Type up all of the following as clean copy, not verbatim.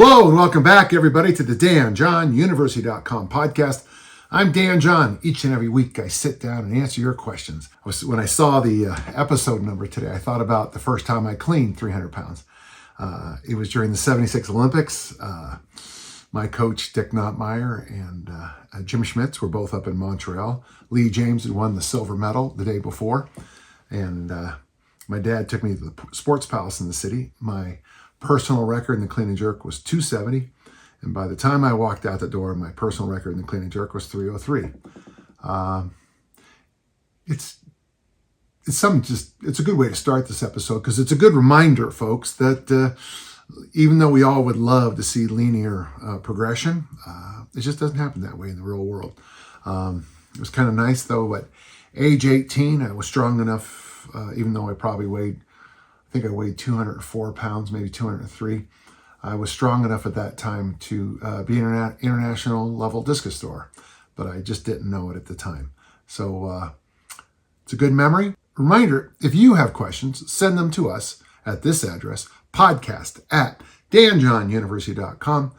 Hello and welcome back, everybody, to the DanJohnUniversity.com podcast. I'm Dan John. Each and every week, I sit down and answer your questions. When I saw the episode number today, I thought about the first time I cleaned 300 pounds. It was during the 76 Olympics. My coach, Dick Nottmeyer, and Jim Schmitz were both up in Montreal. Lee James had won the silver medal the day before. And my dad took me to the sports palace in the city. My personal record in the clean and jerk was 270. And by the time I walked out the door, my personal record in the clean and jerk was 303. It's a good way to start this episode because it's a good reminder, folks, that even though we all would love to see linear progression, it just doesn't happen that way in the real world. It was kind of nice, though. At age 18, I was strong enough, even though I probably weighed 204 pounds, maybe 203. I was strong enough at that time to be an international level discus thrower, but I just didn't know it at the time. So it's a good memory. Reminder, if you have questions, send them to us at this address, podcast@danjohnuniversity.com.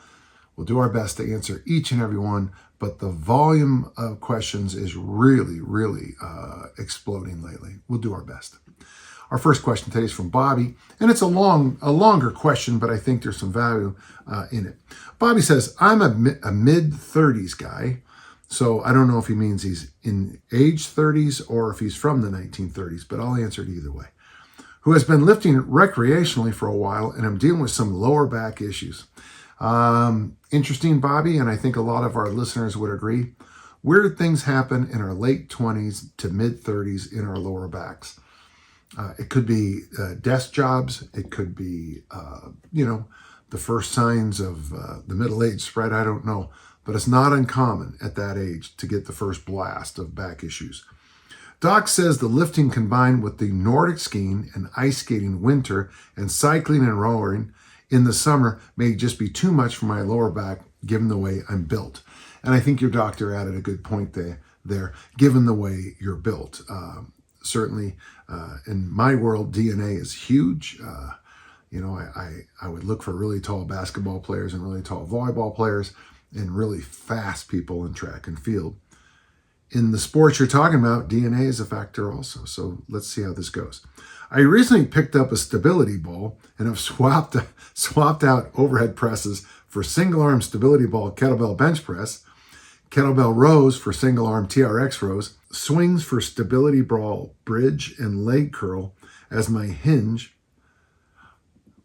We'll do our best to answer each and every one, but the volume of questions is really exploding lately. We'll do our best. Our first question today is from Bobby, and it's a longer question, but I think there's some value in it. Bobby says, I'm a mid-30s guy, so I don't know if he means he's in age 30s or if he's from the 1930s, but I'll answer it either way, who has been lifting recreationally for a while, and I'm dealing with some lower back issues. Interesting, Bobby, and I think a lot of our listeners would agree. Weird things happen in our late 20s to mid-30s in our lower backs. It could be desk jobs. It could be, the first signs of the middle age spread. I don't know. But it's not uncommon at that age to get the first blast of back issues. Doc says the lifting combined with the Nordic skiing and ice skating winter and cycling and rowing in the summer may just be too much for my lower back given the way I'm built. And I think your doctor added a good point there given the way you're built. Certainly, in my world, DNA is huge. I would look for really tall basketball players and really tall volleyball players and really fast people in track and field. In the sports you're talking about, DNA is a factor also. So let's see how this goes. I recently picked up a stability ball and have swapped out overhead presses for single arm stability ball kettlebell bench press, kettlebell rows for single arm TRX rows, swings for stability ball bridge and leg curl as my hinge.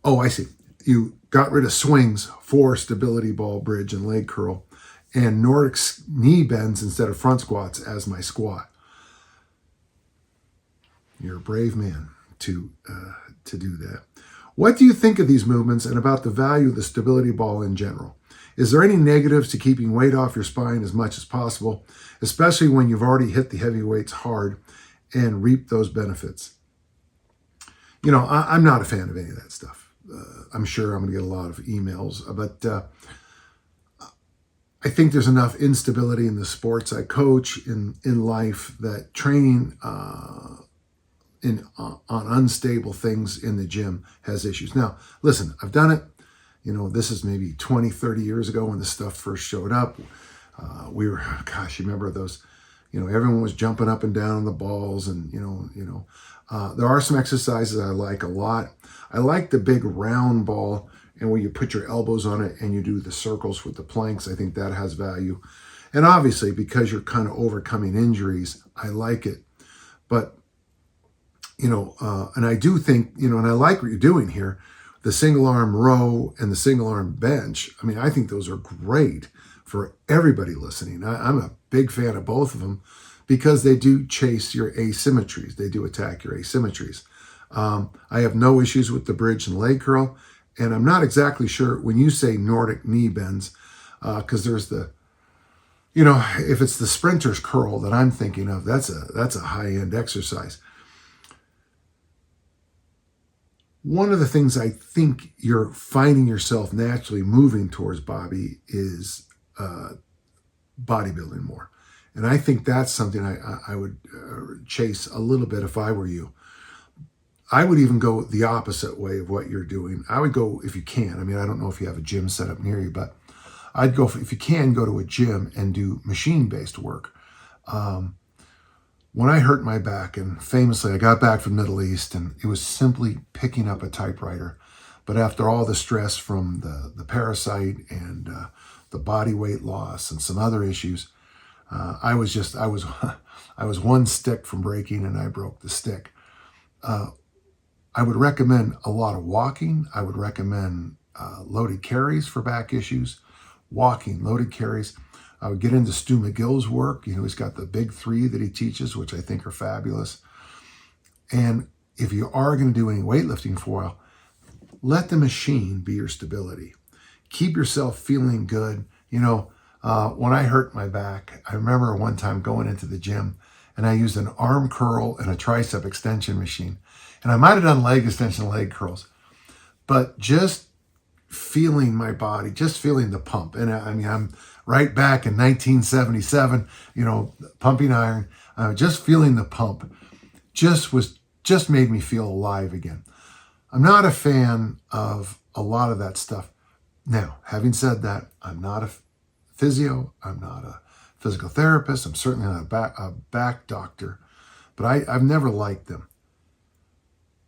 Oh, I see. You got rid of swings for stability ball bridge and leg curl and Nordic knee bends instead of front squats as my squat. You're a brave man to do that. What do you think of these movements and about the value of the stability ball in general? Is there any negatives to keeping weight off your spine as much as possible, especially when you've already hit the heavy weights hard and reaped those benefits? I'm not a fan of any of that stuff. I'm sure I'm going to get a lot of emails, but I think there's enough instability in the sports I coach in life that training on unstable things in the gym has issues. Now, listen, I've done it. This is maybe 20, 30 years ago when this stuff first showed up. You remember those, everyone was jumping up and down on the balls and, there are some exercises I like a lot. I like the big round ball and where you put your elbows on it and you do the circles with the planks. I think that has value. And obviously, because you're kind of overcoming injuries, I like it. But, and I do think, and I like what you're doing here. The single arm row and the single arm bench, I think those are great for everybody listening. I'm a big fan of both of them because they do chase your asymmetries. They do attack your asymmetries. I have no issues with the bridge and leg curl. And I'm not exactly sure when you say Nordic knee bends, because there's if it's the sprinter's curl that I'm thinking of, that's a high-end exercise. One of the things I think you're finding yourself naturally moving towards, Bobby, is bodybuilding more. And I think that's something I would chase a little bit if I were you. I would even go the opposite way of what you're doing. I would go, if you can, I mean, I don't know if you have a gym set up near you, but I'd go, if you can, go to a gym and do machine-based work. When I hurt my back, and famously I got back from the Middle East, and it was simply picking up a typewriter. But after all the stress from the parasite and the body weight loss and some other issues, I was one stick from breaking, and I broke the stick. I would recommend a lot of walking. I would recommend loaded carries for back issues. Walking, loaded carries. I would get into Stu McGill's work. He's got the big 3 that he teaches, which I think are fabulous. And if you are going to do any weightlifting for a while, let the machine be your stability. Keep yourself feeling good. When I hurt my back, I remember one time going into the gym and I used an arm curl and a tricep extension machine. And I might have done leg extension, leg curls, but just feeling my body, just feeling the pump. And I mean, I'm right back in 1977, pumping iron, just feeling the pump just made me feel alive again. I'm not a fan of a lot of that stuff. Now, having said that, I'm not a physio. I'm not a physical therapist. I'm certainly not a back doctor, but I've never liked them.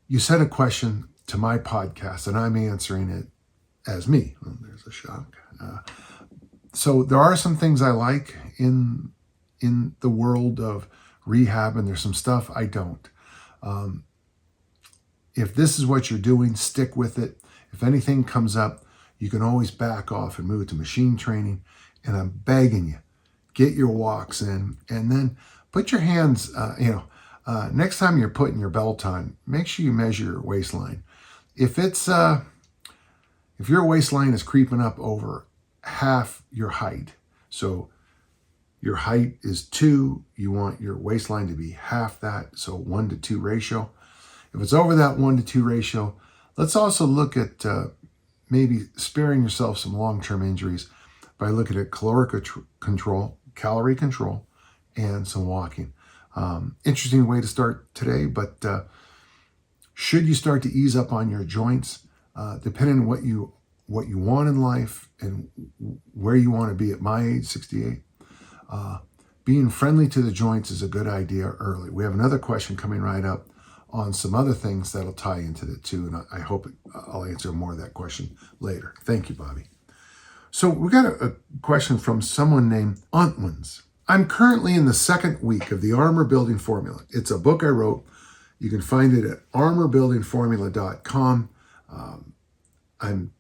You sent a question to my podcast, and I'm answering it as me. Oh, there's a shock. So there are some things I like in the world of rehab, and there's some stuff I don't. If this is what you're doing, stick with it. If anything comes up, you can always back off and move to machine training. And I'm begging you, get your walks in, and then put your hands, next time you're putting your belt on, make sure you measure your waistline. If your waistline is creeping up over half your height, so your height is 2, you want your waistline to be half that, so 1-to-2 ratio. If it's over that 1-to-2 ratio, let's also look at maybe sparing yourself some long-term injuries by looking at calorie control, and some walking. Interesting way to start today, but should you start to ease up on your joints, depending on what you want in life and where you want to be at my age, 68, being friendly to the joints is a good idea early. We have another question coming right up on some other things that'll tie into it too, and I hope I'll answer more of that question later. Thank you, Bobby. So we got a question from someone named Antwins. I'm currently in the 2nd week of the Armor Building Formula. It's a book I wrote. You can find it at armorbuildingformula.com. I'm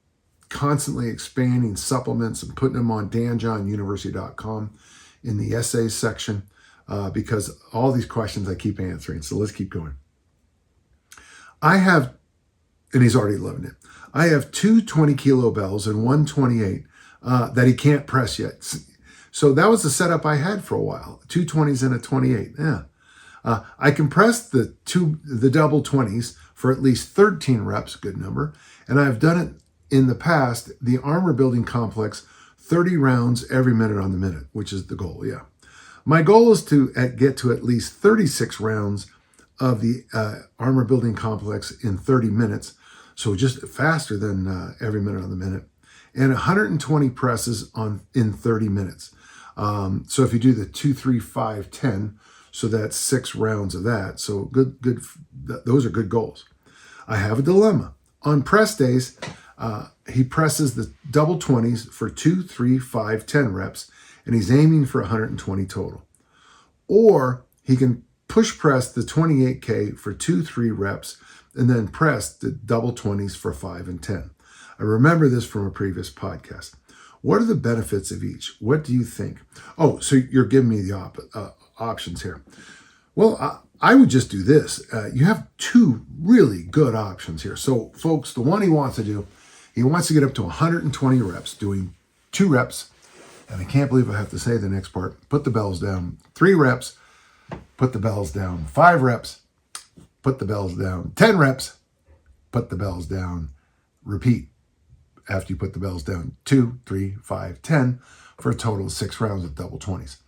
constantly expanding supplements and putting them on danjohnuniversity.com in the essays section because all these questions I keep answering. So let's keep going. I have, and he's already loving it, I have 2 20-kilo bells and 1 28 that he can't press yet. So that was the setup I had for a while, 2 20s and a 28. Yeah. I can press the double 20s for at least 13 reps, good number, and I've done it in the past, the armor building complex, 30 rounds every minute on the minute, which is the goal, yeah. My goal is to get to at least 36 rounds of the armor building complex in 30 minutes, so just faster than every minute on the minute, and 120 presses in 30 minutes. So if you do the 2, 3, 5, 10, so that's 6 rounds of that. So good. Those are good goals. I have a dilemma. On press days, he presses the double 20s for 2, 3, 5, 10 reps, and he's aiming for 120 total. Or he can push press the 28K for 2, 3 reps, and then press the double 20s for 5 and 10. I remember this from a previous podcast. What are the benefits of each? What do you think? Oh, so you're giving me the options here. Well, I would just do this. You have 2 really good options here. So, folks, the one he wants to do, he wants to get up to 120 reps, doing 2 reps. And I can't believe I have to say the next part. Put the bells down. 3 reps. Put the bells down. 5 reps. Put the bells down. 10 reps. Put the bells down. Repeat. After you put the bells down, 2, 3, 5, 10, for a total of 6 rounds of double 20s.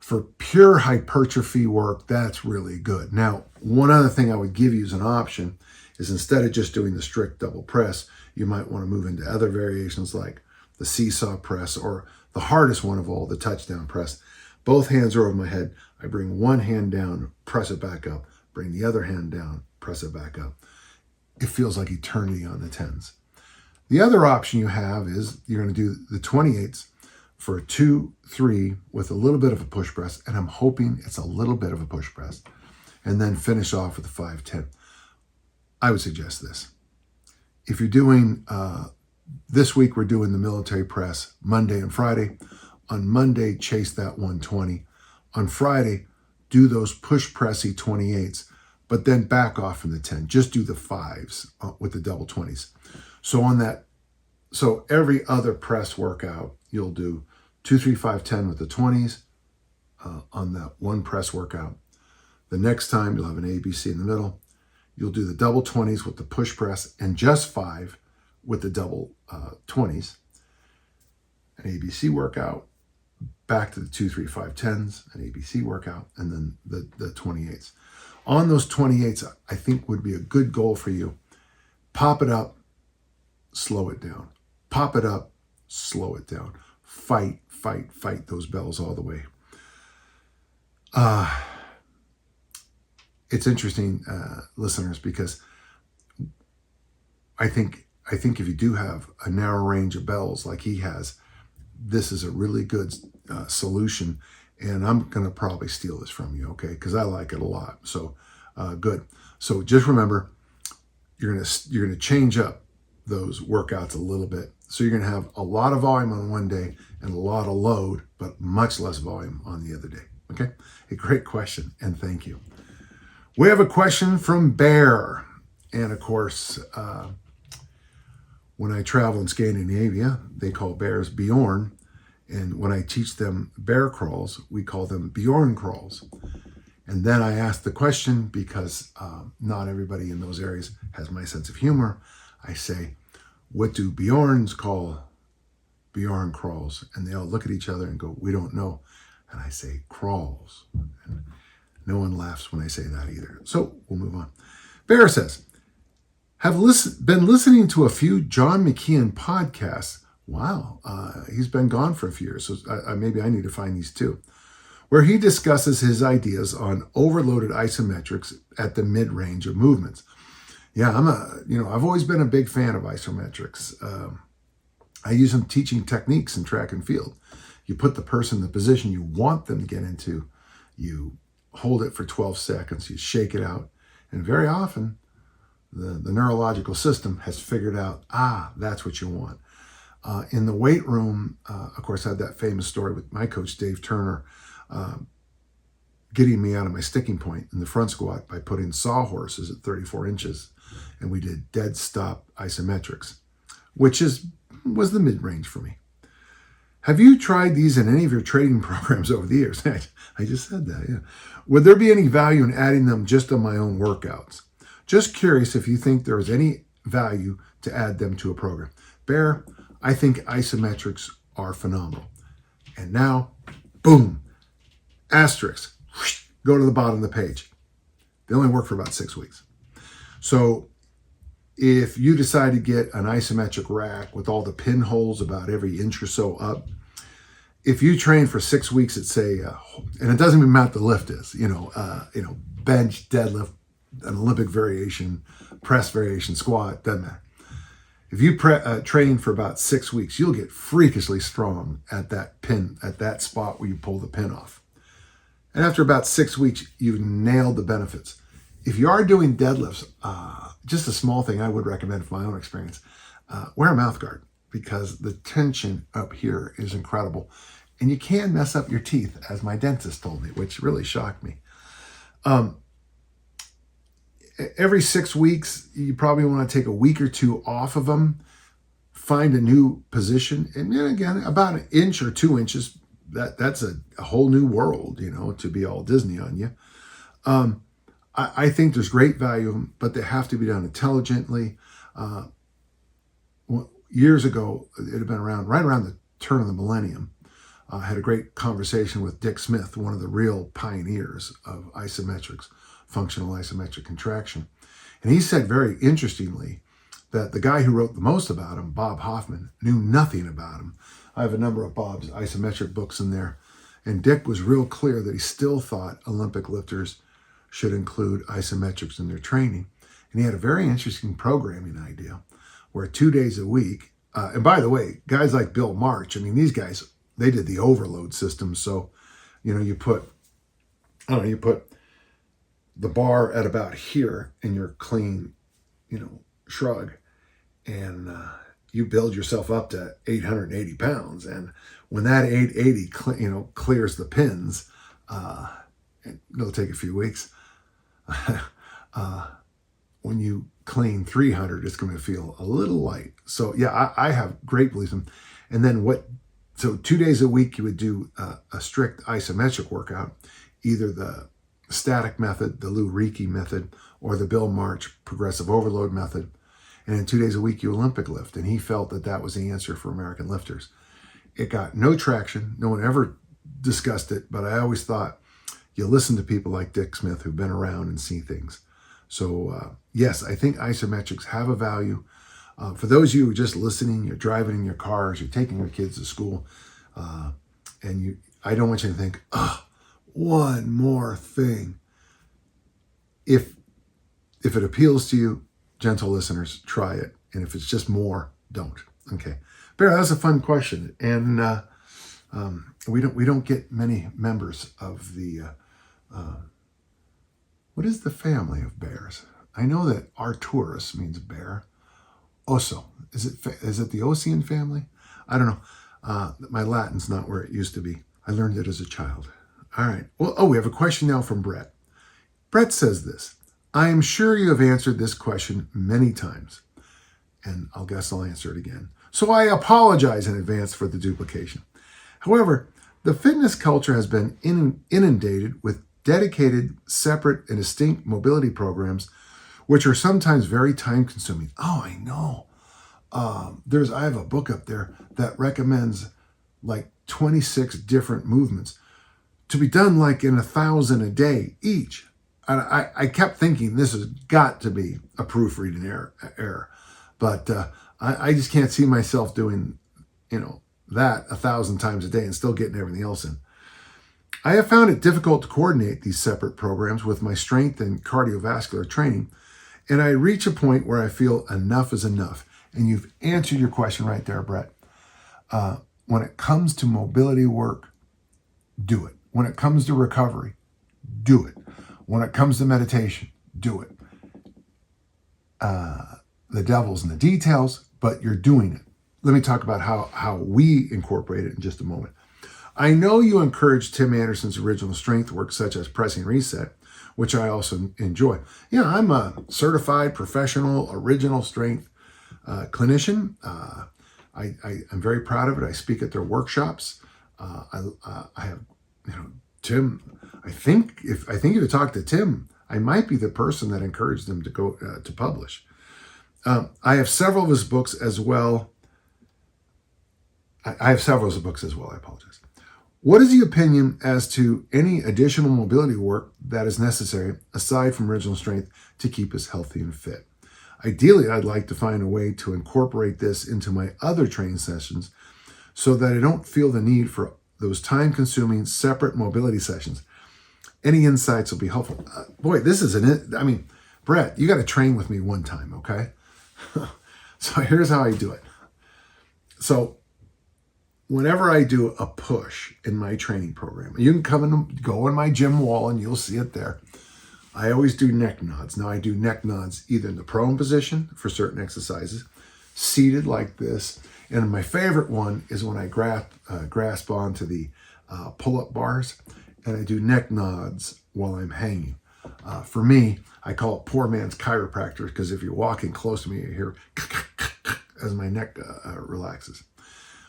For pure hypertrophy work, that's really good. Now, one other thing I would give you as an option is instead of just doing the strict double press, you might want to move into other variations like the seesaw press or the hardest one of all, the touchdown press. Both hands are over my head. I bring one hand down, press it back up, bring the other hand down, press it back up. It feels like eternity on the 10s. The other option you have is you're going to do the 28s for a 2-3 with a little bit of a push press, and I'm hoping it's a little bit of a push press, and then finish off with a 5-10. I would suggest this. If you're doing, this week we're doing the military press Monday and Friday. On Monday, chase that 120. On Friday, do those push pressy 28s, but then back off from the 10. Just do the 5s with the double 20s. So every other press workout, you'll do 2, 3, 5, 10 with the 20s on that one press workout. The next time you'll have an ABC in the middle. You'll do the double 20s with the push press and just 5 with the double 20s. An ABC workout, back to the 2, 3, 5, 10s, an ABC workout, and then the 28s. On those 28s, I think would be a good goal for you. Pop it up, slow it down. Pop it up, slow it down. Fight those bells all the way. It's interesting, listeners, because I think if you do have a narrow range of bells like he has, this is a really good solution, and I'm going to probably steal this from you, okay? Because I like it a lot. So good. So just remember, you're going to change up those workouts a little bit. So you're going to have a lot of volume on one day and a lot of load, but much less volume on the other day. Okay? A great question, and thank you. We have a question from Bear. And of course, when I travel in Scandinavia, they call bears Bjorn. And when I teach them bear crawls, we call them Bjorn crawls. And then I ask the question, because not everybody in those areas has my sense of humor. I say, what do Bjorns call Bjorn crawls? And they all look at each other and go, we don't know. And I say, crawls. And no one laughs when I say that either. So we'll move on. Bear says, been listening to a few John McKeon podcasts. Wow, he's been gone for a few years, so maybe I need to find these too, where he discusses his ideas on overloaded isometrics at the mid-range of movements. Yeah, I've always been a big fan of isometrics. I use them teaching techniques in track and field. You put the person in the position you want them to get into, you hold it for 12 seconds, you shake it out, and very often the neurological system has figured out, that's what you want. In the weight room, of course, I had that famous story with my coach, Dave Turner, getting me out of my sticking point in the front squat by putting sawhorses at 34 inches. And we did dead stop isometrics, which was the mid-range for me. Have you tried these in any of your training programs over the years? I just said that, yeah. Would there be any value in adding them just on my own workouts? Just curious if you think there is any value to add them to a program. Bear, I think isometrics are phenomenal. And now, boom, asterisk, go to the bottom of the page. They only work for about 6 weeks. So if you decide to get an isometric rack with all the pinholes about every inch or so up, if you train for 6 weeks at, say, and it doesn't even matter what the lift is, bench, deadlift, an Olympic variation, press variation, squat, doesn't matter. If you train for about 6 weeks, you'll get freakishly strong at that pin, at that spot where you pull the pin off. And after about 6 weeks, you've nailed the benefits. If you are doing deadlifts, just a small thing I would recommend from my own experience, wear a mouth guard, because the tension up here is incredible. And you can mess up your teeth, as my dentist told me, which really shocked me. Every 6 weeks, you probably want to take a week or two off of them, find a new position. And then again, about an inch or 2 inches, that's a whole new world, to be all Disney on you. I think there's great value in them, but they have to be done intelligently. Years ago, it had been right around the turn of the millennium, I had a great conversation with Dick Smith, one of the real pioneers of isometrics, functional isometric contraction. And he said very interestingly that the guy who wrote the most about him, Bob Hoffman, knew nothing about him. I have a number of Bob's isometric books in there. And Dick was real clear that he still thought Olympic lifters should include isometrics in their training. And he had a very interesting programming idea where 2 days a week, and by the way, guys like Bill March, I mean, these guys, they did the overload system. So, you put the bar at about here in your clean, shrug, and you build yourself up to 880 pounds. And when that 880, clears the pins, it'll take a few weeks. When you clean 300, it's going to feel a little light. So yeah, I have great belief in. And then so 2 days a week, you would do a strict isometric workout, either the static method, the Lou Reiki method, or the Bill March progressive overload method. And then 2 days a week, you Olympic lift. And he felt that that was the answer for American lifters. It got no traction. No one ever discussed it, but I always thought you listen to people like Dick Smith who've been around and see things. So yes, I think isometrics have a value. For those of you who are just listening, you're driving in your cars, you're taking your kids to school, and I don't want you to think, one more thing. If it appeals to you, gentle listeners, try it. And if it's just more, don't. Okay. Bear, that's a fun question. And we don't get many members of the what is the family of bears? I know that Arcturus means bear. Oso. Is it the Ocean family? I don't know. My Latin's not where it used to be. I learned it as a child. All right. Well, we have a question now from Brett. Brett says this. I am sure you have answered this question many times, and I'll answer it again. So I apologize in advance for the duplication. However, the fitness culture has been inundated with dedicated, separate, and distinct mobility programs, which are sometimes very time-consuming. Oh, I know. I have a book up there that recommends like 26 different movements to be done like in 1,000 a day each. And I kept thinking this has got to be a proofreading error. But I just can't see myself doing, that 1,000 times a day and still getting everything else in. I have found it difficult to coordinate these separate programs with my strength and cardiovascular training, and I reach a point where I feel enough is enough. And you've answered your question right there, Brett. When it comes to mobility work, do it. When it comes to recovery, do it. When it comes to meditation, do it. The devil's in the details, but you're doing it. Let me talk about how we incorporate it in just a moment. I know you encourage Tim Anderson's original strength work, such as pressing reset, which I also enjoy. Yeah, I'm a certified professional original strength clinician. I'm very proud of it. I speak at their workshops. I have, Tim. I think if you talk to Tim, I might be the person that encouraged him to go to publish. I have several of his books as well. I apologize. What is the opinion as to any additional mobility work that is necessary aside from original strength to keep us healthy and fit? Ideally, I'd like to find a way to incorporate this into my other training sessions so that I don't feel the need for those time-consuming separate mobility sessions. Any insights will be helpful. Brett, you got to train with me one time, okay? So here's how I do it. So whenever I do a push in my training program, you can come and go on my gym wall and you'll see it there. I always do neck nods. Now I do neck nods either in the prone position for certain exercises, seated like this, and my favorite one is when I grasp onto the pull-up bars, and I do neck nods while I'm hanging. For me, I call it poor man's chiropractor, because if you're walking close to me, you hear as my neck relaxes.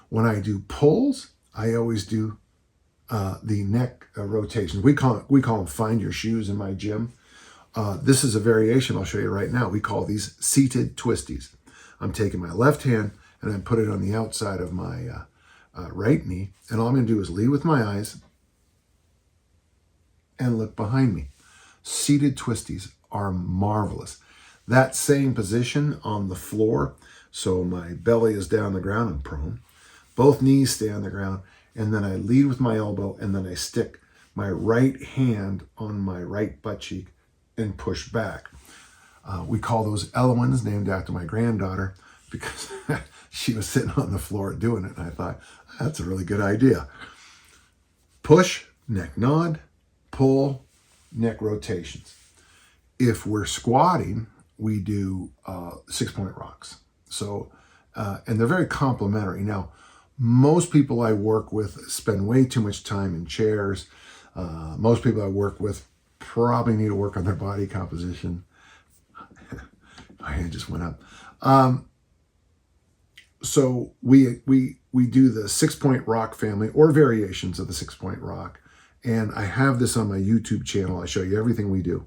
When I do pulls, I always do the neck rotations. We call them find your shoes in my gym. This is a variation I'll show you right now. We call these seated twisties. I'm taking my left hand and I put it on the outside of my right knee, and all I'm going to do is lead with my eyes and look behind me. Seated twisties are marvelous. That same position on the floor, so my belly is down the ground and prone. Both knees stay on the ground, and then I lead with my elbow, and then I stick my right hand on my right butt cheek and push back. We call those Elowins, named after my granddaughter, because she was sitting on the floor doing it, and I thought, that's a really good idea. Push, neck nod, pull, neck rotations. If we're squatting, we do 6-point rocks. So, and they're very complementary. Now, most people I work with spend way too much time in chairs. Most people I work with probably need to work on their body composition. My hand just went up. So we do the 6-point rock family or variations of the 6-point rock. And I have this on my YouTube channel. I show you everything we do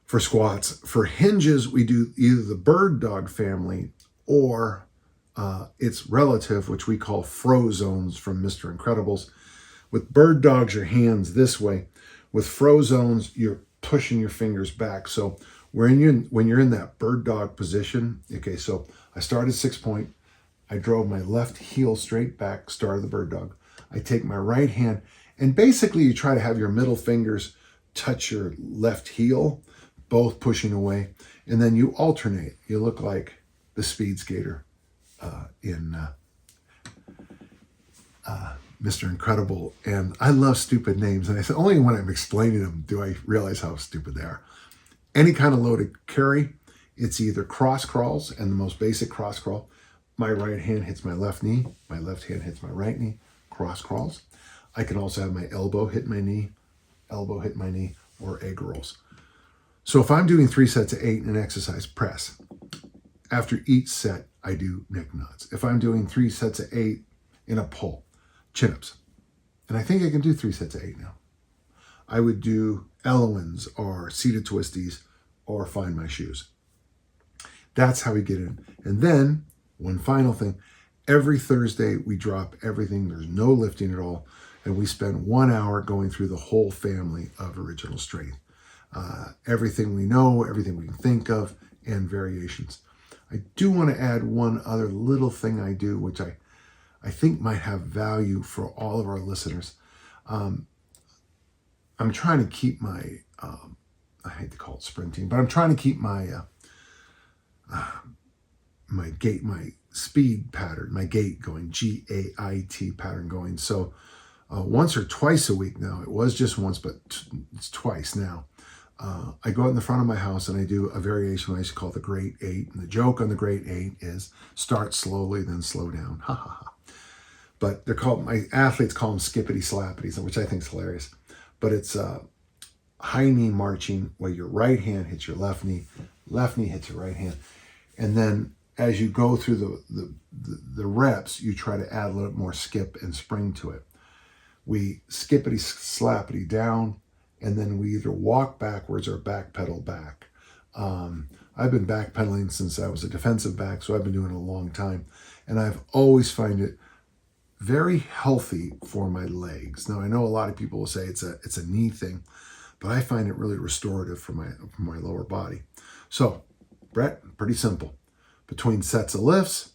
for squats. For hinges, we do either the bird dog family or its relative, which we call frozones from Mr. Incredibles. With bird dogs, your hands this way. With frozones, you're pushing your fingers back. So when you're in that bird dog position, okay, so I started 6-point. I drove my left heel straight back, started the bird dog. I take my right hand, and basically you try to have your middle fingers touch your left heel, both pushing away, and then you alternate. You look like the speed skater in Mr. Incredible. And I love stupid names, and I said only when I'm explaining them do I realize how stupid they are. Any kind of loaded carry, it's either cross crawls, and the most basic cross crawl, my right hand hits my left knee, my left hand hits my right knee, cross crawls. I can also have my elbow hit my knee, or egg rolls. So if I'm doing 3 sets of 8 in an exercise, press. After each set, I do neck nods. If I'm doing 3 sets of 8 in a pull, chin-ups. And I think I can do 3 sets of 8 now. I would do Elowins or seated twisties or find my shoes. That's how we get in. And then, one final thing, every Thursday we drop everything. There's no lifting at all. And we spend 1 hour going through the whole family of original strength. Everything we know, everything we can think of, and variations. I do want to add one other little thing I do, which I think might have value for all of our listeners. I'm trying to keep my, I hate to call it sprinting, but I'm trying to keep my my gait, my speed pattern, my gait going, G-A-I-T pattern going. So once or twice a week now, it was just once, but it's twice now. I go out in the front of my house and I do a variation I used to call the Great 8. And the joke on the Great 8 is start slowly, then slow down. Ha ha ha. But they're called, my athletes call them skippity slappities, which I think is hilarious. But it's high knee marching where your right hand hits your left knee hits your right hand. And then as you go through the reps, you try to add a little more skip and spring to it. We skippity slappity down, and then we either walk backwards or backpedal back. I've been backpedaling since I was a defensive back, so I've been doing it a long time. And I've always find it very healthy for my legs. Now, I know a lot of people will say it's a knee thing, but I find it really restorative for my lower body. So, Brett, pretty simple. Between sets of lifts,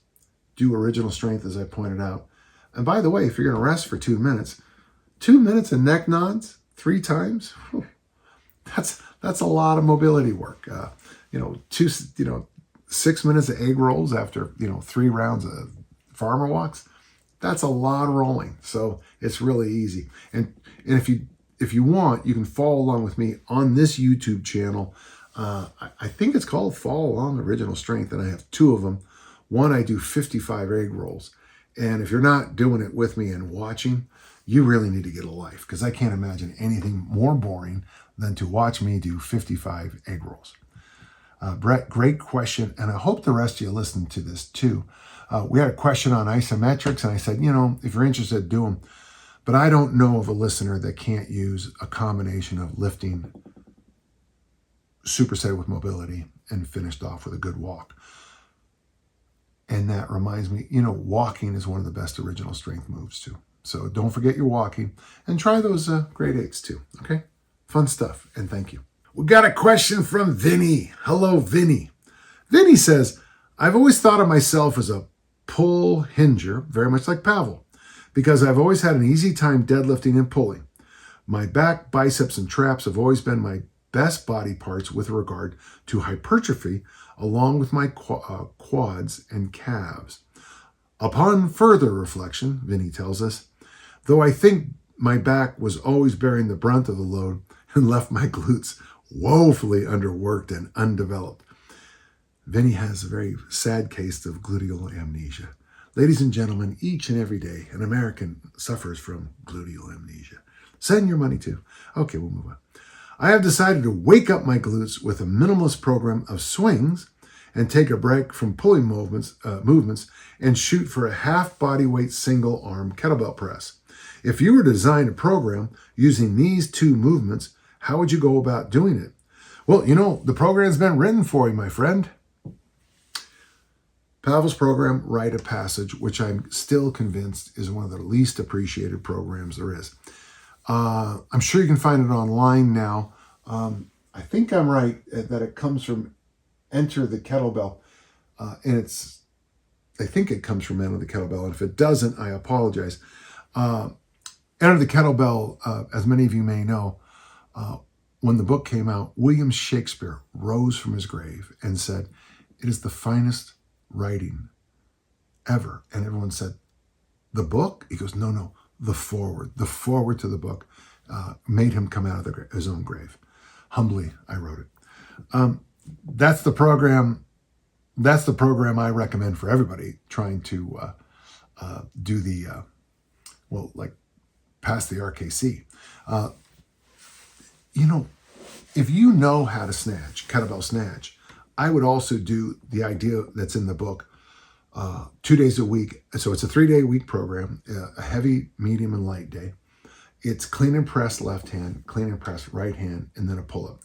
do original strength, as I pointed out. And by the way, if you're going to rest for 2 minutes, 2 minutes of neck nods 3 times, whew, that's a lot of mobility work. 6 minutes of egg rolls after 3 rounds of farmer walks. That's a lot of rolling. So it's really easy. And if you want, you can follow along with me on this YouTube channel. I think it's called Follow Along Original Strength, and I have 2 of them. One, I do 55 egg rolls. And if you're not doing it with me and watching, you really need to get a life, because I can't imagine anything more boring than to watch me do 55 egg rolls. Brett, great question, and I hope the rest of you listened to this too. We had a question on isometrics, and I said, if you're interested, do them. But I don't know of a listener that can't use a combination of lifting, superset with mobility, and finished off with a good walk. And that reminds me, walking is one of the best original strength moves too. So don't forget your walking and try those grade 8s too. Okay? Fun stuff. And thank you. We got a question from Vinny. Hello, Vinny. Vinny says, I've always thought of myself as a pull hinger, very much like Pavel, because I've always had an easy time deadlifting and pulling. My back, biceps, and traps have always been my best body parts with regard to hypertrophy, along with my quads and calves. Upon further reflection, Vinny tells us, though I think my back was always bearing the brunt of the load and left my glutes woefully underworked and undeveloped. Vinny has a very sad case of gluteal amnesia. Ladies and gentlemen, each and every day, an American suffers from gluteal amnesia. Send your money too. Okay, we'll move on. I have decided to wake up my glutes with a minimalist program of swings and take a break from pulling movements and shoot for a half-bodyweight single-arm kettlebell press. If you were to design a program using these two movements, how would you go about doing it? Well, the program's been written for you, my friend. Pavel's program, Rite of Passage, which I'm still convinced is one of the least appreciated programs there is. I'm sure you can find it online now. I think I'm right that it comes from Enter the Kettlebell, and I think it comes from Enter the Kettlebell, and if it doesn't, I apologize. Enter the Kettlebell, as many of you may know, when the book came out, William Shakespeare rose from his grave and said, "It is the finest writing ever." And everyone said, "The book?" He goes, no, the forward to the book made him come out of his own grave. Humbly, I wrote it. That's the program I recommend for everybody trying to do the, pass the RKC. If you know how to snatch, kettlebell snatch, I would also do the idea that's in the book 2 days a week. So it's a 3-day-a-week program, a heavy, medium, and light day. It's clean and press left hand, clean and press right hand, and then a pull-up.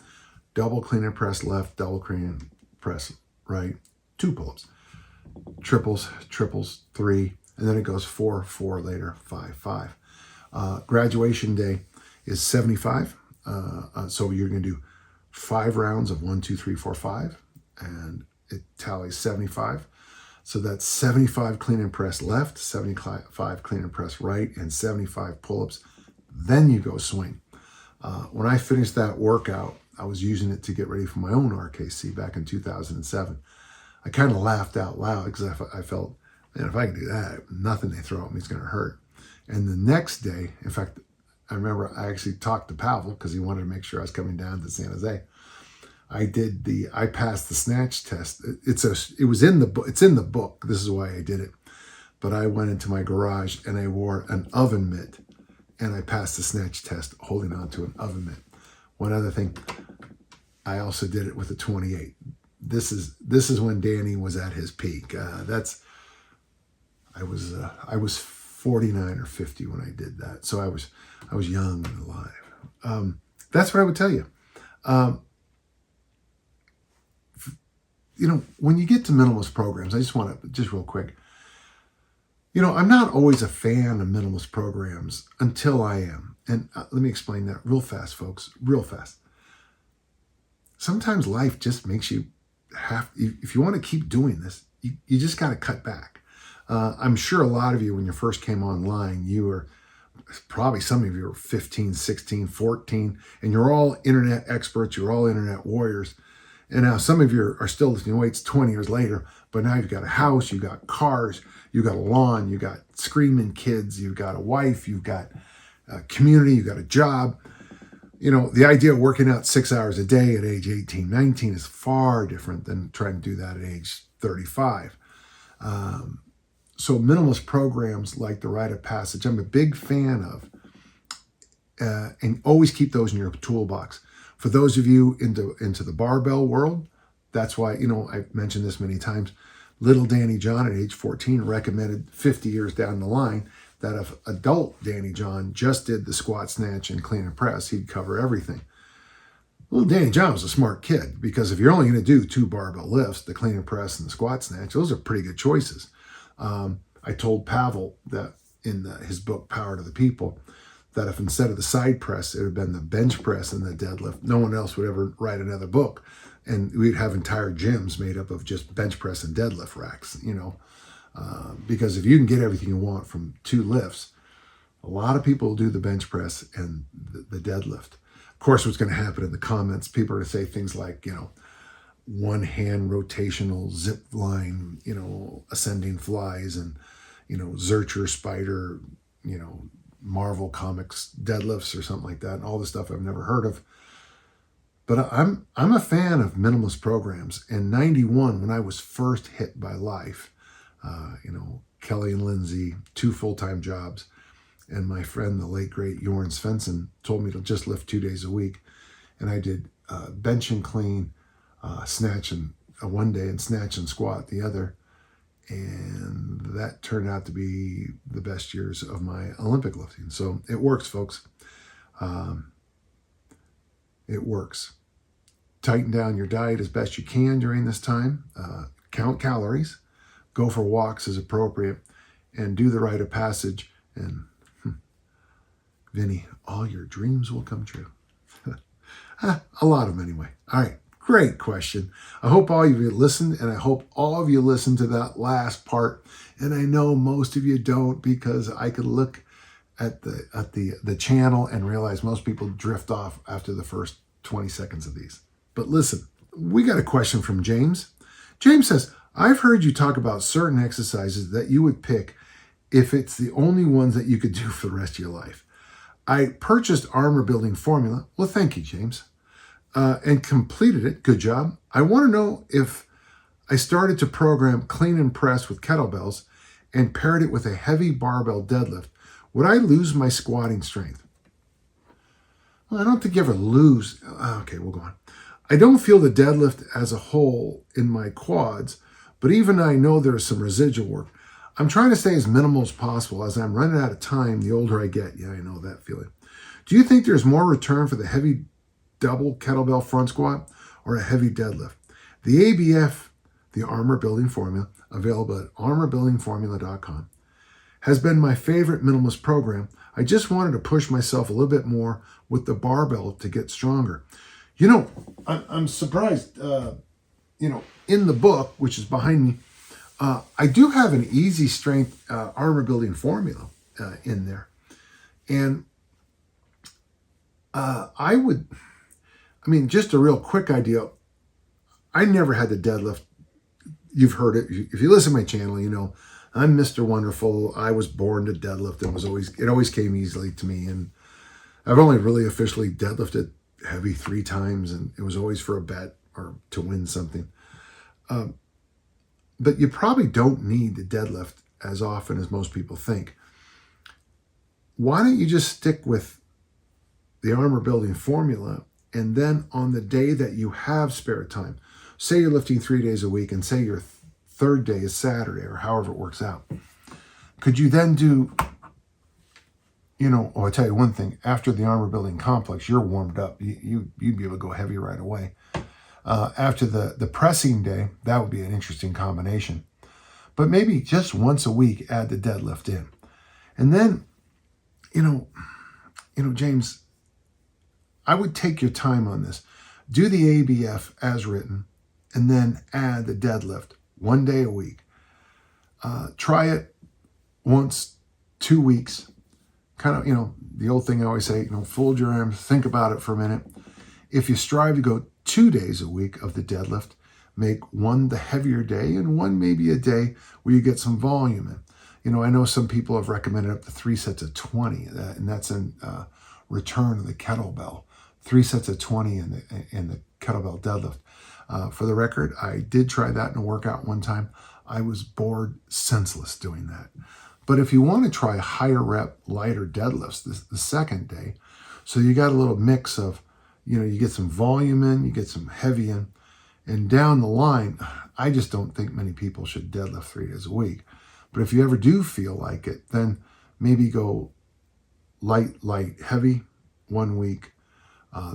Double clean and press left, double clean and press right, 2 pull-ups. Triples, 3, and then it goes 4, 4 later, 5, 5. Graduation day is 75. So you're going to do 5 rounds of 1, 2, 3, 4, 5, and it tallies 75. So that's 75 clean and press left, 75 clean and press right, and 75 pull-ups. Then you go swing. When I finished that workout, I was using it to get ready for my own RKC back in 2007. I kind of laughed out loud because I felt, man, if I can do that, nothing they throw at me is going to hurt. And the next day, in fact, I remember I actually talked to Pavel because he wanted to make sure I was coming down to San Jose. I passed the snatch test. It's in the book. This is why I did it. But I went into my garage and I wore an oven mitt and I passed the snatch test holding onto an oven mitt. One other thing, I also did it with a 28. This is when Danny was at his peak. I was 49 or 50 when I did that. So I was young and alive. That's what I would tell you. When you get to minimalist programs, I just want to, just real quick, I'm not always a fan of minimalist programs until I am. And let me explain that real fast, folks, real fast. Sometimes life just makes you if you want to keep doing this, you just got to cut back. I'm sure a lot of you, when you first came online, you were probably, some of you were 15, 16, 14, and you're all internet experts, you're all internet warriors. And now some of you are still lifting weights 20 years later, but now you've got a house, you've got cars, you've got a lawn, you've got screaming kids, you've got a wife, you've got a community, you've got a job. The idea of working out 6 hours a day at age 18, 19 is far different than trying to do that at age 35. So minimalist programs like the Rite of Passage, I'm a big fan of, and always keep those in your toolbox. For those of you into the barbell world, that's why, I've mentioned this many times, little Danny John at age 14 recommended 50 years down the line that if adult Danny John just did the squat, snatch, and clean and press, he'd cover everything. Well, Danny John was a smart kid, because if you're only going to do 2 barbell lifts, the clean and press and the squat snatch, those are pretty good choices. I told Pavel that in his book, Power to the People, that if instead of the side press, it would have been the bench press and the deadlift, no one else would ever write another book. And we'd have entire gyms made up of just bench press and deadlift racks, because if you can get everything you want from 2 lifts, a lot of people will do the bench press and the deadlift. Of course, what's going to happen in the comments, people are going to say things like, one hand rotational zip line, ascending flies, and, Zercher spider, Marvel Comics deadlifts or something like that, and all the stuff I've never heard of. But I'm a fan of minimalist programs. In '91, when I was first hit by life, Kelly and Lindsay, 2 full-time jobs, and my friend, the late great Jorn Svensson, told me to just lift 2 days a week, and I did bench and clean, snatch and one day, and snatch and squat the other. And that turned out to be the best years of my Olympic lifting. So it works, folks. It works. Tighten down your diet as best you can during this time. Count calories. Go for walks as appropriate. And do the rite of passage. And Vinny, all your dreams will come true. A lot of them anyway. All right. Great question. I hope all of you listened, and I hope all of you listened to that last part. And I know most of you don't, because I could look at the channel and realize most people drift off after the first 20 seconds of these. But listen, we got a question from James. James says, I've heard you talk about certain exercises that you would pick if it's the only ones that you could do for the rest of your life. I purchased Armor Building Formula. Well, thank you, James. And completed it. Good job. I want to know if I started to program clean and press with kettlebells and paired it with a heavy barbell deadlift, would I lose my squatting strength? Well, I don't think you ever lose. Okay, we'll go on. I don't feel the deadlift as a whole in my quads, but even I know there's some residual work. I'm trying to stay as minimal as possible as I'm running out of time the older I get. Yeah, I know that feeling. Do you think there's more return for the heavy double kettlebell front squat or a heavy deadlift? The ABF, the Armor Building Formula, available at armorbuildingformula.com, has been my favorite minimalist program. I just wanted to push myself a little bit more with the barbell to get stronger. I'm surprised, in the book, which is behind me, I do have an easy strength Armor Building Formula in there. And just a real quick idea. I never had the deadlift. You've heard it. If you listen to my channel, I'm Mr. Wonderful. I was born to deadlift, and it always came easily to me. And I've only really officially deadlifted heavy 3 times, and it was always for a bet or to win something. But you probably don't need the deadlift as often as most people think. Why don't you just stick with the Armor Building Formula, and then on the day that you have spare time, say you're lifting 3 days a week, and say your 3rd day is Saturday, or however it works out, could you then do, I'll tell you one thing, after the Armor Building Complex, you're warmed up. You'd be able to go heavy right away. After the pressing day, that would be an interesting combination. But maybe just once a week, add the deadlift in. And then, James, I would take your time on this. Do the ABF as written, and then add the deadlift 1 day a week. Try it once, 2 weeks. Kind of, the old thing I always say, fold your arms, think about it for a minute. If you strive to go 2 days a week of the deadlift, make one the heavier day and one maybe a day where you get some volume in. I know some people have recommended up to 3 sets of 20, and that's in return of the kettlebell. 3 sets of 20 in the kettlebell deadlift. For the record, I did try that in a workout one time. I was bored senseless doing that. But if you want to try higher rep, lighter deadlifts the second day, so you got a little mix of, you get some volume in, you get some heavy in, and down the line, I just don't think many people should deadlift 3 days a week. But if you ever do feel like it, then maybe go light, heavy 1 week.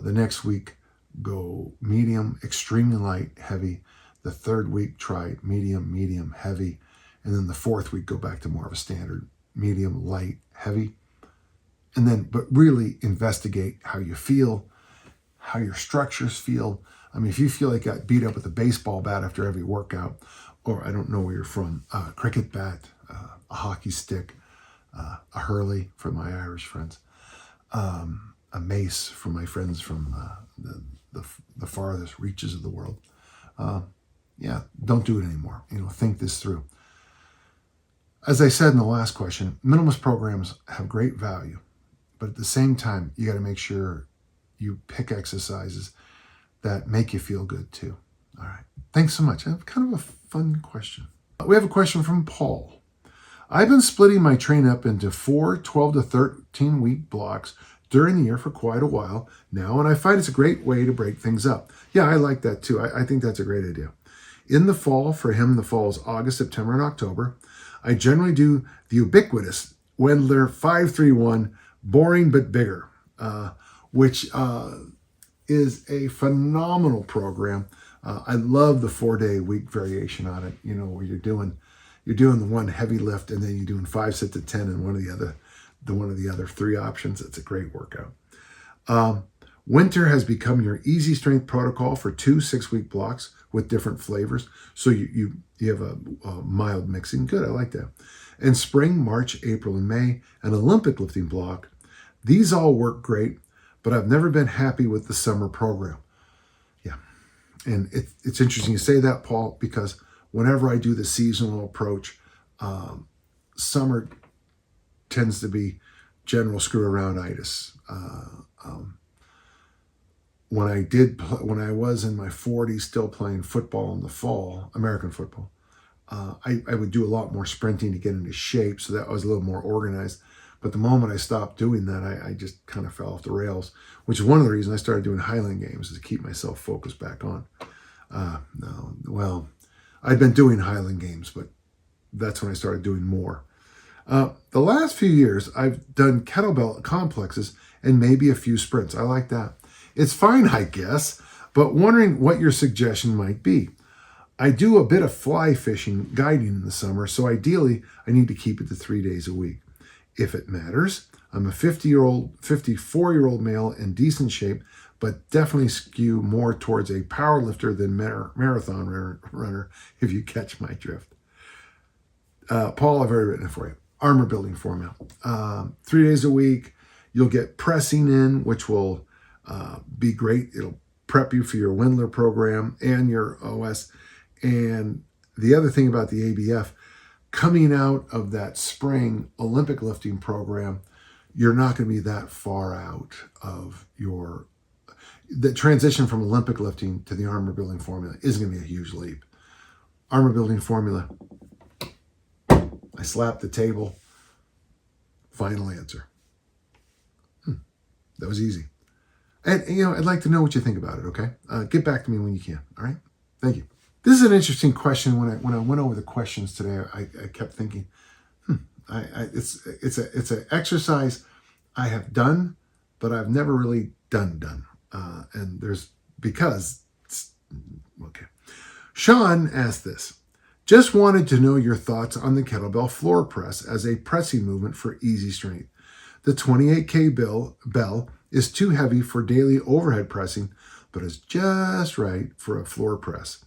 The next week, go medium, extremely light, heavy. The third week, try medium, medium, heavy. And then the fourth week, go back to more of a standard medium, light, heavy. And then, but really investigate how you feel, how your structures feel. I mean, if you feel like you got beat up with a baseball bat after every workout, or I don't know where you're from, a cricket bat, a hockey stick, a hurley for my Irish friends, a mace for my friends from the farthest reaches of the world. Yeah, don't do it anymore. Think this through. As I said in the last question, minimalist programs have great value, but at the same time, you got to make sure you pick exercises that make you feel good too. All right. Thanks so much. Kind of a fun question. We have a question from Paul. I've been splitting my train up into 4 12 to 13 week blocks during the year for quite a while now, and I find it's a great way to break things up. Yeah, I like that too. I think that's a great idea. In the fall, for him, the fall is August, September, and October. I generally do the ubiquitous Wendler 531, boring but bigger, which is a phenomenal program. I love the 4-day week variation on it, where you're doing the one heavy lift and then you're doing 5 sets of 10 and one of the other 3 options. It's a great workout. Winter has become your easy strength protocol for 2 6-week blocks with different flavors. So you have a mild mixing. Good, I like that. And spring, March, April, and May, an Olympic lifting block. These all work great, but I've never been happy with the summer program. Yeah, and it's interesting you say that, Paul, because whenever I do the seasonal approach, summer tends to be general screw-around-itis. When I was in my 40s still playing football in the fall, American football, I would do a lot more sprinting to get into shape, so that was a little more organized. But the moment I stopped doing that, I just kind of fell off the rails, which is one of the reasons I started doing Highland Games, is to keep myself focused back on. I'd been doing Highland Games, but that's when I started doing more. The last few years, I've done kettlebell complexes and maybe a few sprints. I like that. It's fine, I guess, but wondering what your suggestion might be. I do a bit of fly fishing guiding in the summer, so ideally I need to keep it to 3 days a week. If it matters, I'm a 54-year-old male in decent shape, but definitely skew more towards a power lifter than marathon runner, if you catch my drift. Paul, I've already written it for you. Armor building formula. 3 days a week, you'll get pressing in, which will be great. It'll prep you for your Wendler program and your OS. And the other thing about the ABF, coming out of that spring Olympic lifting program, you're not going to be that far out of the transition from Olympic lifting to the armor building formula is going to be a huge leap. Armor building formula. I slapped the table. Final answer. That was easy. And, I'd like to know what you think about it, okay? Get back to me when you can, all right? Thank you. This is an interesting question. When I went over the questions today, I kept thinking, it's an exercise I have done, but I've never really done. And okay. Sean asked this. Just wanted to know your thoughts on the kettlebell floor press as a pressing movement for easy strength. The 28K bell is too heavy for daily overhead pressing, but is just right for a floor press.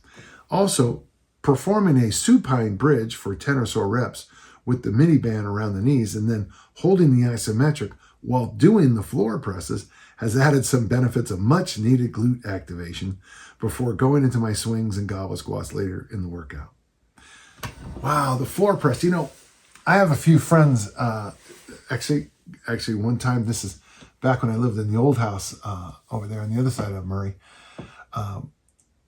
Also, performing a supine bridge for 10 or so reps with the mini band around the knees and then holding the isometric while doing the floor presses has added some benefits of much needed glute activation before going into my swings and goblet squats later in the workout. Wow, the floor press. I have a few friends, actually one time, this is back when I lived in the old house over there on the other side of Murray.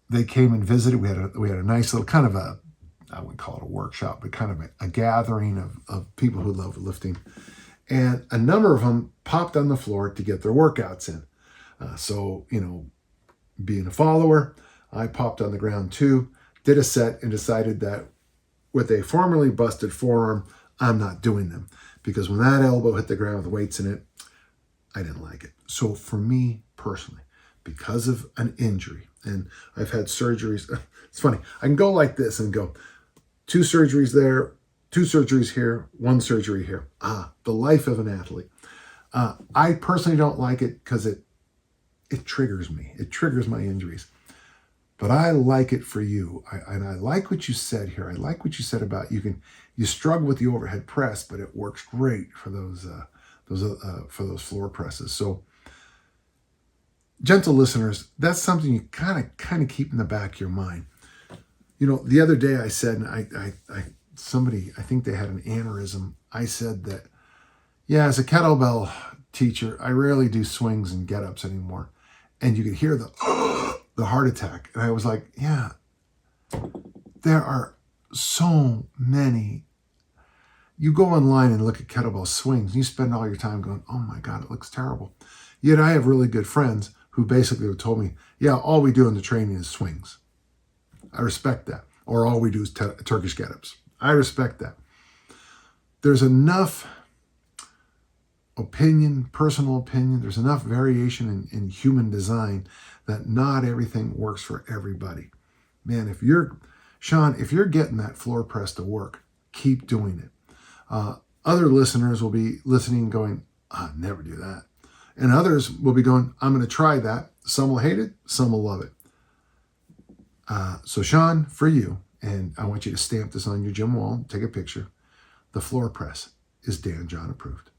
They came and visited. We had a nice little kind of I wouldn't call it a workshop, but kind of a gathering of people who love lifting. And a number of them popped on the floor to get their workouts in. So, being a follower, I popped on the ground too, did a set and decided that with a formerly busted forearm, I'm not doing them. Because when that elbow hit the ground with weights in it, I didn't like it. So for me personally, because of an injury. And I've had surgeries. It's funny. I can go like this and go 2 surgeries there, 2 surgeries here, 1 surgery here. The life of an athlete. I personally don't like it because it triggers me. It triggers my injuries. But I like it for you. I like what you said here. I like what you said about you struggle with the overhead press, but it works great for those floor presses. So, gentle listeners, that's something you kind of keep in the back of your mind. You know, the other day I said, and somebody, I think they had an aneurysm. I said that, yeah, as a kettlebell teacher, I rarely do swings and get-ups anymore. And you could hear the heart attack. And I was like, yeah, there are so many. You go online and look at kettlebell swings, and you spend all your time going, oh my God, it looks terrible. Yet I have really good friends who basically have told me, yeah, all we do in the training is swings. I respect that. Or all we do is Turkish get-ups. I respect that. There's enough personal opinion, there's enough variation in human design that not everything works for everybody. Man, if you're getting that floor press to work, keep doing it. Other listeners will be listening going, I'd never do that. And others will be going, I'm going to try that. Some will hate it, some will love it. So Sean, for you, and I want you to stamp this on your gym wall, take a picture. The floor press is Dan John approved.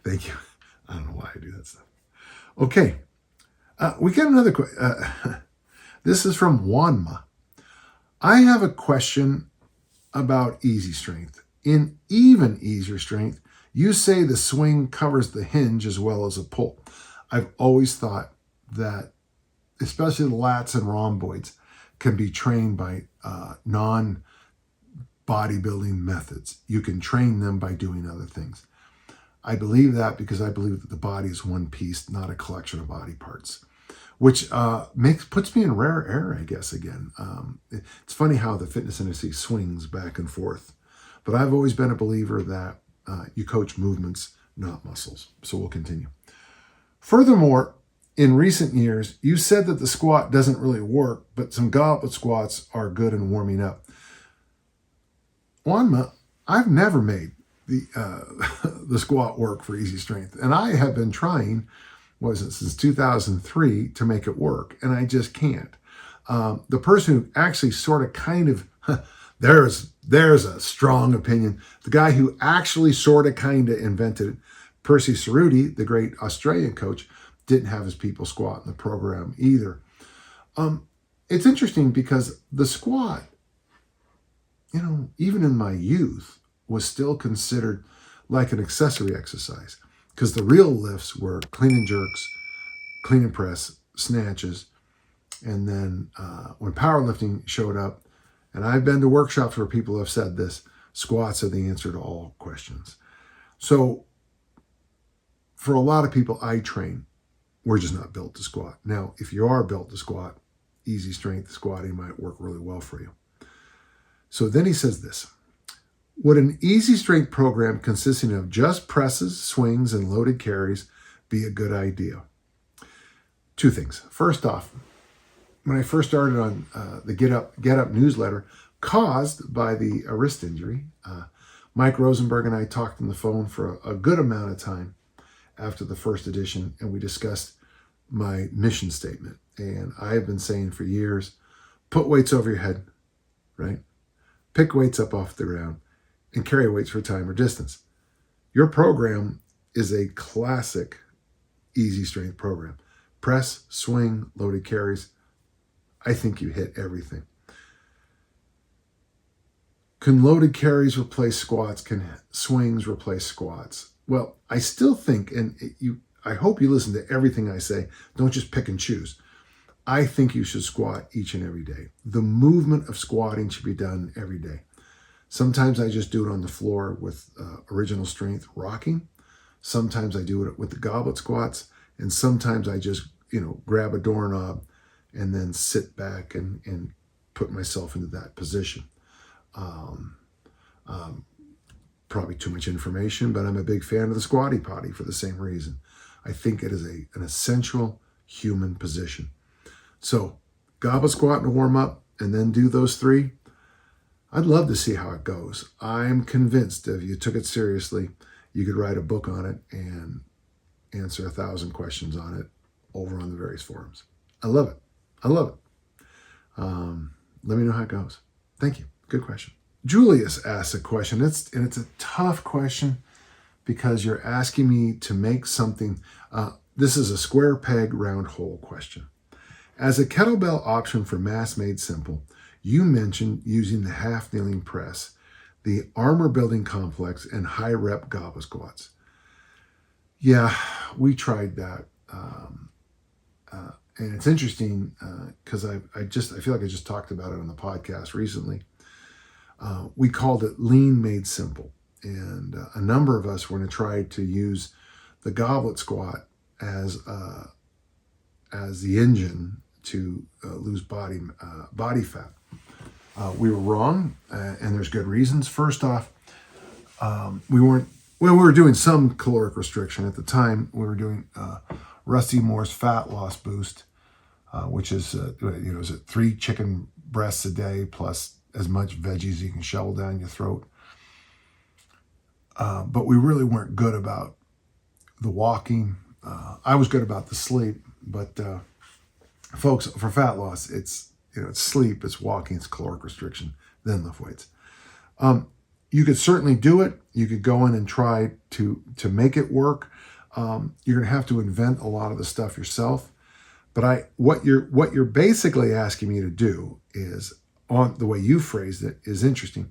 Thank you. I don't know why I do that stuff. Okay. We got another question. This is from Wanma. I have a question about easy strength. In even easier strength, you say the swing covers the hinge as well as a pull. I've always thought that, especially the lats and rhomboids, can be trained by non-bodybuilding methods. You can train them by doing other things. I believe that because I believe that the body is one piece, not a collection of body parts, which puts me in rare air, I guess, again. It's funny how the fitness industry swings back and forth. But I've always been a believer that you coach movements, not muscles. So we'll continue. Furthermore, in recent years, you said that the squat doesn't really work, but some goblet squats are good in warming up. Wanma, I've never made the squat work for easy strength. And I have been trying, since 2003 to make it work, and I just can't. The person who actually sort of kind of, there's a strong opinion. The guy who actually sort of kind of invented it, Percy Cerruti, the great Australian coach, didn't have his people squat in the program either. It's interesting because the squat, even in my youth, was still considered like an accessory exercise because the real lifts were clean and jerks, clean and press, snatches. And then when powerlifting showed up, and I've been to workshops where people have said this, squats are the answer to all questions. So for a lot of people I train, we're just not built to squat. Now, if you are built to squat, easy strength squatting might work really well for you. So then he says this: would an easy strength program consisting of just presses, swings, and loaded carries be a good idea? 2 things. First off, when I first started on the Get Up newsletter, caused by the wrist injury, Mike Rosenberg and I talked on the phone for a good amount of time after the first edition, and we discussed my mission statement. And I have been saying for years, put weights over your head, right? Pick weights up off the ground and carry weights for time or distance. Your program is a classic easy strength program. Press, swing, loaded carries. I think you hit everything. Can loaded carries replace squats? Can swings replace squats? Well, I still think, and I hope you listen to everything I say. Don't just pick and choose. I think you should squat each and every day. The movement of squatting should be done every day. Sometimes I just do it on the floor with original strength rocking. Sometimes I do it with the goblet squats. And sometimes I just, grab a doorknob and then sit back and put myself into that position. Probably too much information, but I'm a big fan of the squatty potty for the same reason. I think it is an essential human position. So goblet squat and warm up, and then do those 3. I'd love to see how it goes. I'm convinced if you took it seriously, you could write a book on it and answer 1,000 questions on it over on the various forums. I love it. I love it. Let me know how it goes. Thank you. Good question. Julius asks a question. It's a tough question because you're asking me to make something. This is a square peg, round hole question. As a kettlebell option for mass made simple, you mentioned using the half kneeling press, the armor building complex, and high rep goblet squats. Yeah, we tried that. And it's interesting because I feel like I just talked about it on the podcast recently. We called it lean made simple. And a number of us were going to try to use the goblet squat as the engine to lose body fat. We were wrong, and there's good reasons. First off, we were doing some caloric restriction at the time. We were doing Rusty Moore's fat loss boost, which is is it 3 chicken breasts a day plus as much veggies as you can shovel down your throat. But we really weren't good about the walking. I was good about the sleep, but folks, for fat loss, it's sleep, it's walking, it's caloric restriction, then lift weights. You could certainly do it. You could go in and try to make it work. You're going to have to invent a lot of the stuff yourself. But what you're basically asking me to do is, on the way you phrased it, is interesting.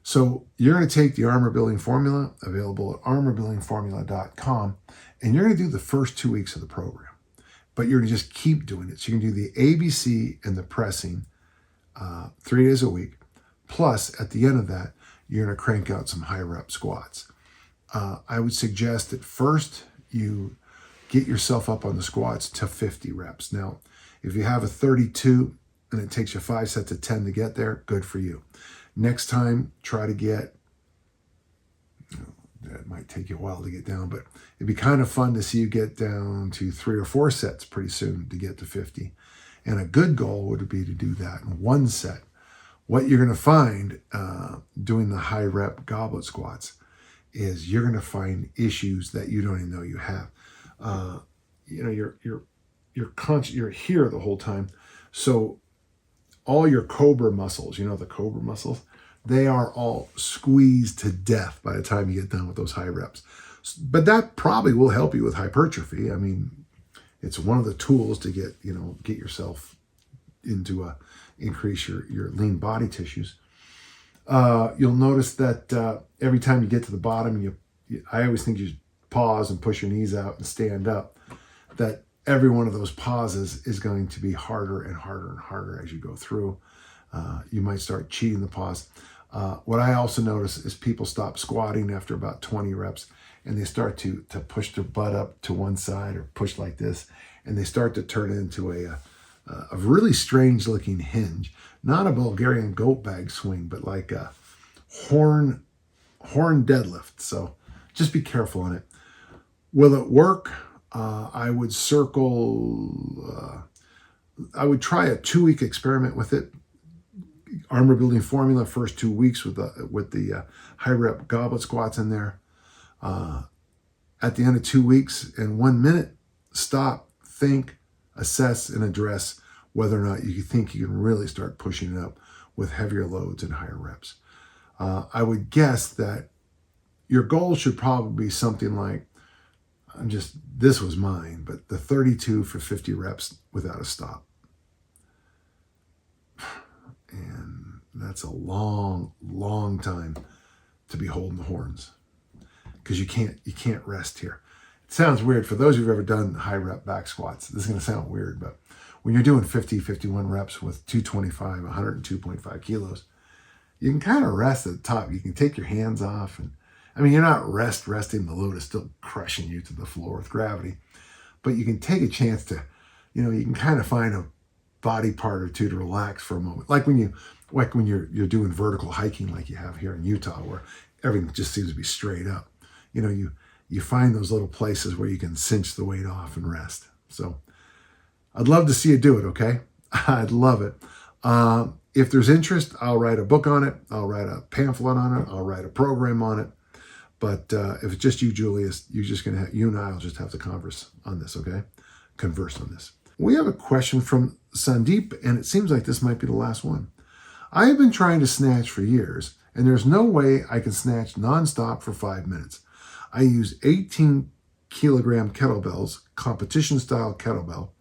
So you're going to take the armor building formula, available at armorbuildingformula.com, and you're going to do the first 2 weeks of the program. But you're going to just keep doing it. So you can do the ABC and the pressing 3 days a week. Plus, at the end of that, you're going to crank out some high rep squats. I would suggest that first you get yourself up on the squats to 50 reps. Now, if you have a 32 and it takes you 5 sets of 10 to get there, good for you. Next time, try to get, that might take you a while to get down, but it'd be kind of fun to see you get down to 3 or 4 sets pretty soon to get to 50. And a good goal would be to do that in 1 set. What you're going to find doing the high rep goblet squats is you're going to find issues that you don't even know you have. You're here the whole time. So all your cobra muscles, the cobra muscles, they are all squeezed to death by the time you get done with those high reps. But that probably will help you with hypertrophy. I mean, it's one of the tools to get yourself into increase your lean body tissues. You'll notice that every time you get to the bottom, I always think you pause and push your knees out and stand up, that every one of those pauses is going to be harder and harder and harder as you go through. You might start cheating the pause. What I also notice is people stop squatting after about 20 reps and they start to push their butt up to one side or push like this, and they start to turn into a really strange looking hinge. Not a Bulgarian goat bag swing, but like a horn deadlift. So just be careful on it. Will it work? I would I would try a 2-week experiment with it. Armor building formula, first 2 weeks with the high rep goblet squats in there. At the end of 2 weeks and 1 minute, stop, think, assess, and address whether or not you think you can really start pushing it up with heavier loads and higher reps. I would guess that your goal should probably be something like, this was mine, but the 32 for 50 reps without a stop. And that's a long, long time to be holding the horns, because you can't rest here. It sounds weird for those who've ever done high rep back squats. This is going to sound weird, but when you're doing 50, 51 reps with 225, 102.5 kilos, you can kind of rest at the top. You can take your hands off, and you're not resting. The load is still crushing you to the floor with gravity, but you can take a chance to, you can kind of find a body part or two to relax for a moment. Like when you're doing vertical hiking like you have here in Utah, where everything just seems to be straight up. You you find those little places where you can cinch the weight off and rest. So I'd love to see you do it, okay? I'd love it. If there's interest, I'll write a book on it. I'll write a pamphlet on it. I'll write a program on it. But if it's just you, Julius, you and I will just have to converse on this, okay? Converse on this. We have a question from Sandeep, and it seems like this might be the last one. I have been trying to snatch for years, and there's no way I can snatch nonstop for 5 minutes. I use 18 kilogram kettlebells, competition style kettlebell,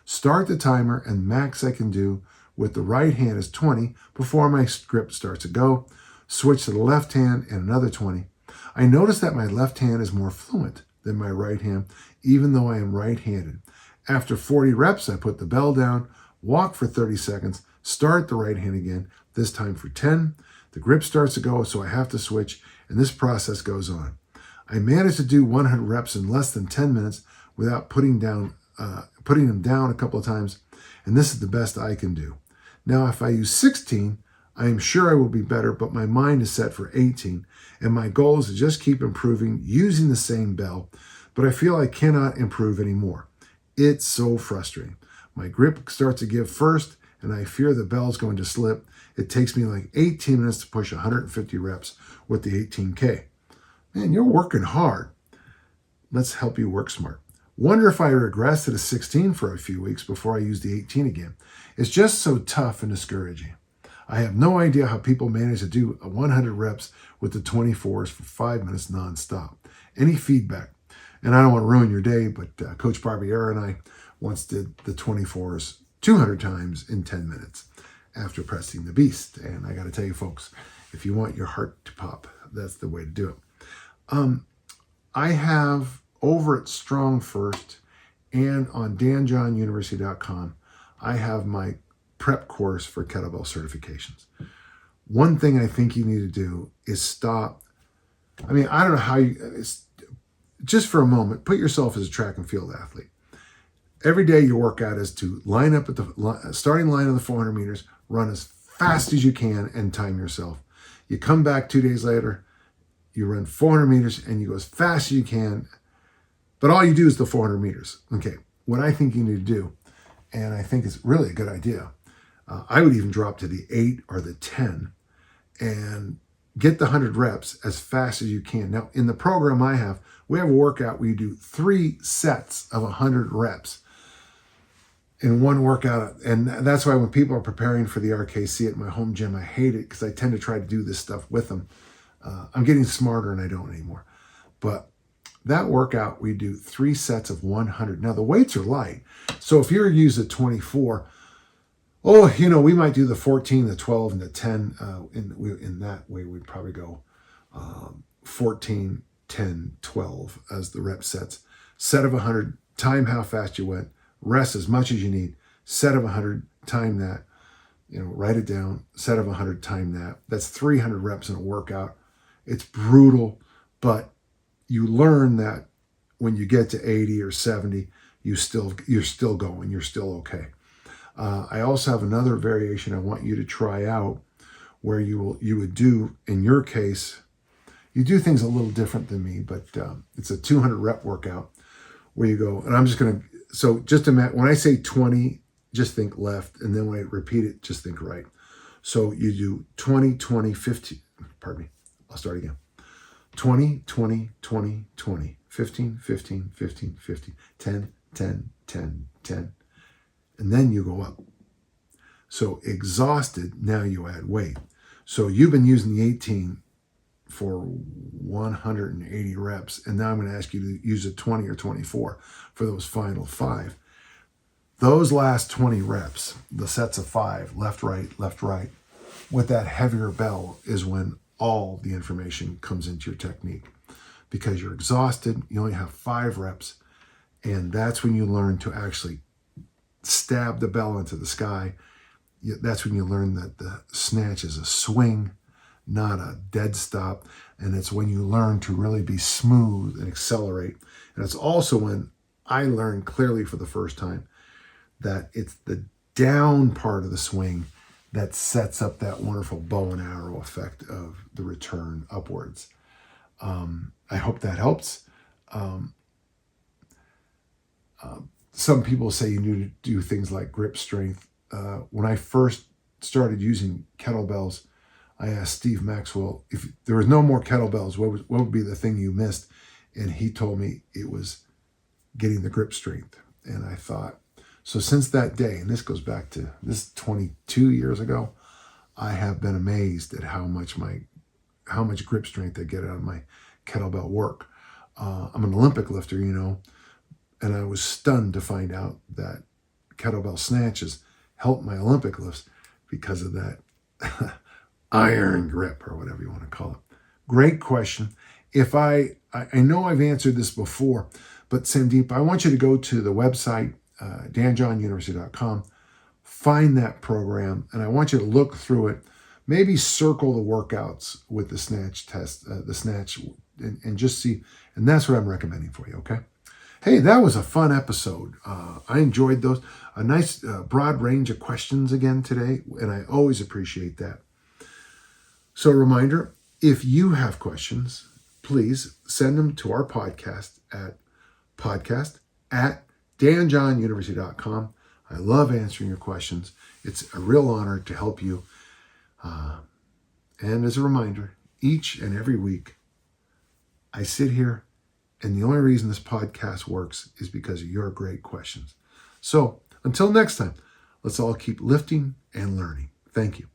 start the timer, and max I can do with the right hand is 20 before my grip starts to go, switch to the left hand and another 20. I notice that my left hand is more fluent than my right hand, even though I am right-handed. After 40 reps, I put the bell down, walk for 30 seconds, start the right hand again, this time for 10. The grip starts to go, so I have to switch, and this process goes on. I managed to do 100 reps in less than 10 minutes without putting them down a couple of times, and this is the best I can do. Now, if I use 16, I am sure I will be better, but my mind is set for 18, and my goal is to just keep improving using the same bell, but I feel I cannot improve anymore. It's so frustrating. My grip starts to give first, and I fear the bell's going to slip. It takes me like 18 minutes to push 150 reps with the 18K. Man, you're working hard. Let's help you work smart. Wonder if I regress to the 16 for a few weeks before I use the 18 again. It's just so tough and discouraging. I have no idea how people manage to do 100 reps with the 24s for 5 minutes nonstop. Any feedback? And I don't want to ruin your day, but Coach Barbieri and I once did the 24s 200 times in 10 minutes after pressing the beast. And I got to tell you, folks, if you want your heart to pop, that's the way to do it. I have over at Strong First and on danjohnuniversity.com, I have my prep course for kettlebell certifications. One thing I think you need to do is stop. I mean, I don't know how just for a moment, put yourself as a track and field athlete. Every day your workout is to line up at the starting line of the 400 meters, run as fast as you can and time yourself. You come back 2 days later, you run 400 meters and you go as fast as you can, but all you do is the 400 meters. Okay, what I think you need to do, and I think it's really a good idea, I would even drop to the 8 or the 10 and get the 100 reps as fast as you can. Now, in the program I have, we have a workout where you do 3 sets of 100 reps in one workout. And that's why when people are preparing for the RKC at my home gym, I hate it because I tend to try to do this stuff with them. I'm getting smarter and I don't anymore. But that workout, we do 3 sets of 100. Now, the weights are light. So if you're using 24, we might do the 14, the 12, and the 10. In that way, we'd probably go 14, 10, 12 as the rep sets. Set of 100, time how fast you went. Rest as much as you need. Set of 100, time that. Write it down. Set of 100, time that. That's 300 reps in a workout. It's brutal, but you learn that when you get to 80 or 70, you're still going. You're still okay. I also have another variation I want you to try out where you would do, in your case, you do things a little different than me, but it's a 200 rep workout where you go, and I'm just going to, so just imagine, when I say 20, just think left, and then when I repeat it, just think right. So you do 20, 20, 15, pardon me, I'll start again. 20, 20, 20, 20, 15, 15, 15, 15, 10, 10, 10, 10. And then you go up. So exhausted, now you add weight. So you've been using the 18 for 180 reps, and now I'm going to ask you to use a 20 or 24 for those final 5. Those last 20 reps, the sets of 5, left, right, with that heavier bell is when all the information comes into your technique. Because you're exhausted, you only have 5 reps, and that's when you learn to actually stab the bell into the sky. That's when you learn that the snatch is a swing, not a dead stop. And it's when you learn to really be smooth and accelerate. And it's also when I learned clearly for the first time that it's the down part of the swing that sets up that wonderful bow and arrow effect of the return upwards. I hope that helps. Some people say you need to do things like grip strength. When I first started using kettlebells, I asked Steve Maxwell, if there was no more kettlebells, what would be the thing you missed? And he told me it was getting the grip strength. And I thought, so since that day, and this goes back to this 22 years ago, I have been amazed at how much grip strength I get out of my kettlebell work. I'm an Olympic lifter, and I was stunned to find out that kettlebell snatches help my Olympic lifts because of that iron grip, or whatever you want to call it. Great question. If I know I've answered this before, but Sandeep, I want you to go to the website, danjohnuniversity.com, find that program, and I want you to look through it. Maybe circle the workouts with the Snatch test, and just see. And that's what I'm recommending for you, okay? Hey, that was a fun episode. I enjoyed those. A nice broad range of questions again today, and I always appreciate that. So a reminder, if you have questions, please send them to our podcast at danjohnuniversity.com. I love answering your questions. It's a real honor to help you. And as a reminder, each and every week, I sit here, and the only reason this podcast works is because of your great questions. So until next time, let's all keep lifting and learning. Thank you.